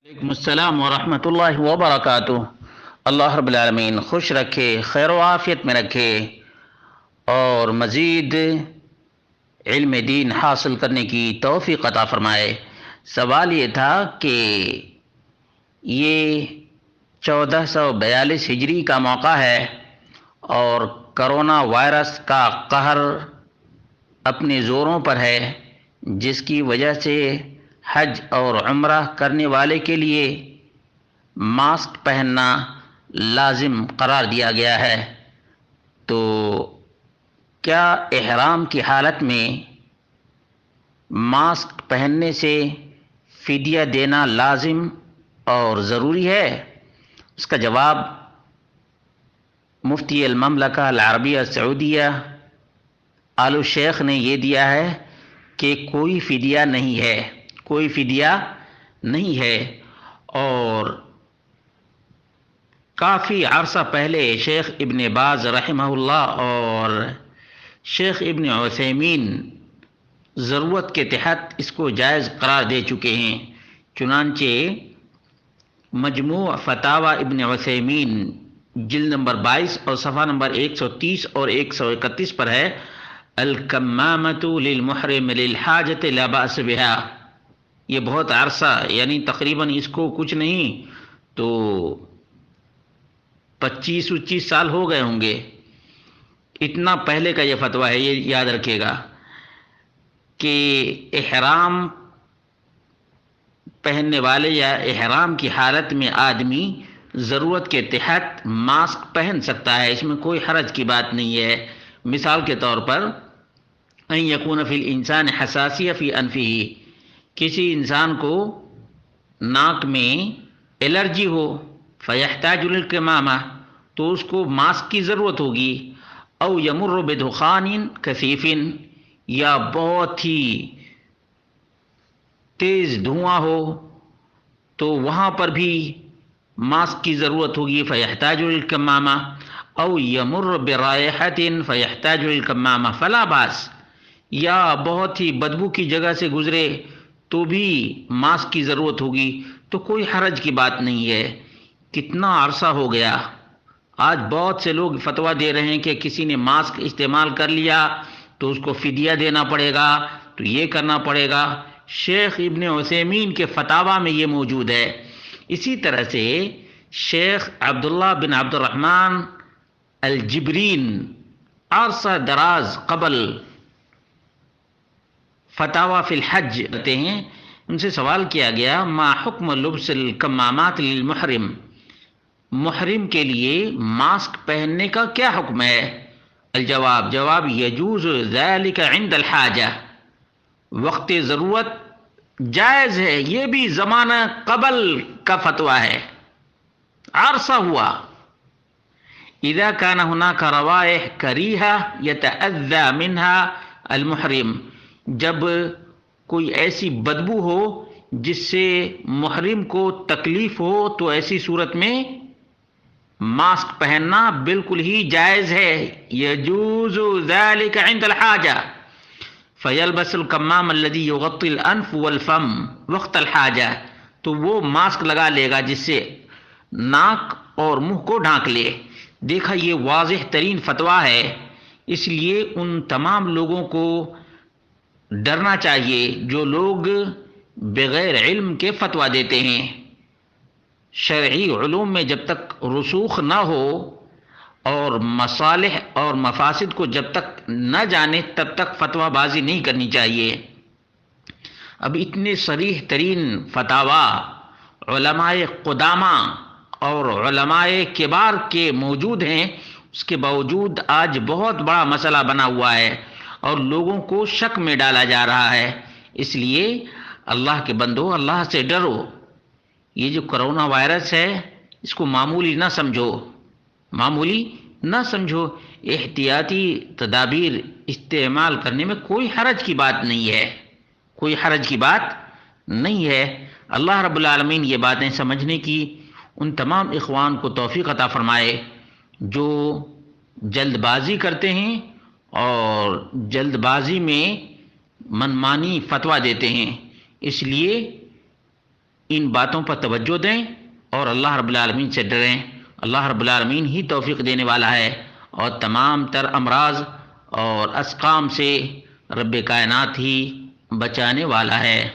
وعلیکم السلام ورحمۃ اللہ وبرکاتہ۔ اللہ رب العالمین خوش رکھے، خیر و عافیت میں رکھے اور مزید علم دین حاصل کرنے کی توفیق عطا فرمائے۔ سوال یہ تھا کہ یہ 1442 ہجری کا موقع ہے اور کرونا وائرس کا قہر اپنے زوروں پر ہے، جس کی وجہ سے حج اور عمرہ کرنے والے کے لیے ماسک پہننا لازم قرار دیا گیا ہے۔ تو کیا احرام کی حالت میں ماسک پہننے سے فدیہ دینا لازم اور ضروری ہے؟ اس کا جواب مفتی المملکہ العربیہ السعودیہ آل الشیخ نے یہ دیا ہے کہ کوئی فدیہ نہیں ہے، کوئی فدیہ نہیں ہے۔ اور کافی عرصہ پہلے شیخ ابن باز رحمہ اللہ اور شیخ ابن عثیمین ضرورت کے تحت اس کو جائز قرار دے چکے ہیں۔ چنانچہ مجموع فتاوی ابن عثیمین جلد نمبر 22 اور صفحہ نمبر 130 اور 131 پر ہے، الکمامۃ للمحرم للحاجۃ لا باس بها۔ یہ بہت عرصہ، یعنی تقریباً اس کو کچھ نہیں تو 25-25 سال ہو گئے ہوں گے، اتنا پہلے کا یہ فتویٰ ہے، یہ یاد رکھیے گا کہ احرام پہننے والے یا احرام کی حالت میں آدمی ضرورت کے تحت ماسک پہن سکتا ہے، اس میں کوئی حرج کی بات نہیں ہے۔ مثال کے طور پر ان یکون فی الانسان حساسیہ فی انفہ، کسی انسان کو ناک میں الرجی ہو، فیحتاج للکمامہ، تو اس کو ماسک کی ضرورت ہوگی۔ او یمر بدخان کثیف، یا بہت ہی تیز دھواں ہو تو وہاں پر بھی ماسک کی ضرورت ہوگی، فیحتاج للکمامہ۔ او یمر برائحۃ فیحتاج للکمامہ فلا باس، یا بہت ہی بدبو کی جگہ سے گزرے تو بھی ماسک کی ضرورت ہوگی، تو کوئی حرج کی بات نہیں ہے۔ کتنا عرصہ ہو گیا، آج بہت سے لوگ فتویٰ دے رہے ہیں کہ کسی نے ماسک استعمال کر لیا تو اس کو فدیہ دینا پڑے گا، تو یہ کرنا پڑے گا۔ شیخ ابن عثیمین کے فتاویٰ میں یہ موجود ہے۔ اسی طرح سے شیخ عبداللہ بن عبد الرحمن الجبرین عرصہ دراز قبل فتاویٰ فی الحج کرتے ہیں، ان سے سوال کیا گیا ما حکم لبس الکمامات للمحرم، محرم کے لیے ماسک پہننے کا کیا حکم ہے؟ جواب یجوز ذلک عند الحاجہ، وقت ضرورت جائز ہے۔ یہ بھی زمانہ قبل کا فتویٰ ہے، عرصہ ہوا۔ اذا کان ہناک روائح کریہہ یتأذی منہا المحرم، جب کوئی ایسی بدبو ہو جس سے محرم کو تکلیف ہو تو ایسی صورت میں ماسک پہننا بالکل ہی جائز ہے۔ یجوز ذلک عند الحاجہ فیلبس الکمام الذی یغطی الانف والفم وقت الحاجہ، تو وہ ماسک لگا لے گا جس سے ناک اور منہ کو ڈھانک لے۔ دیکھا، یہ واضح ترین فتویٰ ہے، اس لیے ان تمام لوگوں کو ڈرنا چاہیے جو لوگ بغیر علم کے فتویٰ دیتے ہیں۔ شرعی علوم میں جب تک رسوخ نہ ہو اور مصالح اور مفاسد کو جب تک نہ جانے تب تک فتویٰ بازی نہیں کرنی چاہیے۔ اب اتنے صریح ترین فتاویٰ علماء قدامى اور علماء کبار کے موجود ہیں، اس کے باوجود آج بہت بڑا مسئلہ بنا ہوا ہے اور لوگوں کو شک میں ڈالا جا رہا ہے۔ اس لیے اللہ کے بندو، اللہ سے ڈرو۔ یہ جو کرونا وائرس ہے اس کو معمولی نہ سمجھو، معمولی نہ سمجھو۔ احتیاطی تدابیر استعمال کرنے میں کوئی حرج کی بات نہیں ہے، کوئی حرج کی بات نہیں ہے۔ اللہ رب العالمین یہ باتیں سمجھنے کی ان تمام اخوان کو توفیق عطا فرمائے جو جلد بازی کرتے ہیں اور جلد بازی میں منمانی فتویٰ دیتے ہیں۔ اس لیے ان باتوں پر توجہ دیں اور اللہ رب العالمین سے ڈریں۔ اللہ رب العالمین ہی توفیق دینے والا ہے اور تمام تر امراض اور اسقام سے رب کائنات ہی بچانے والا ہے۔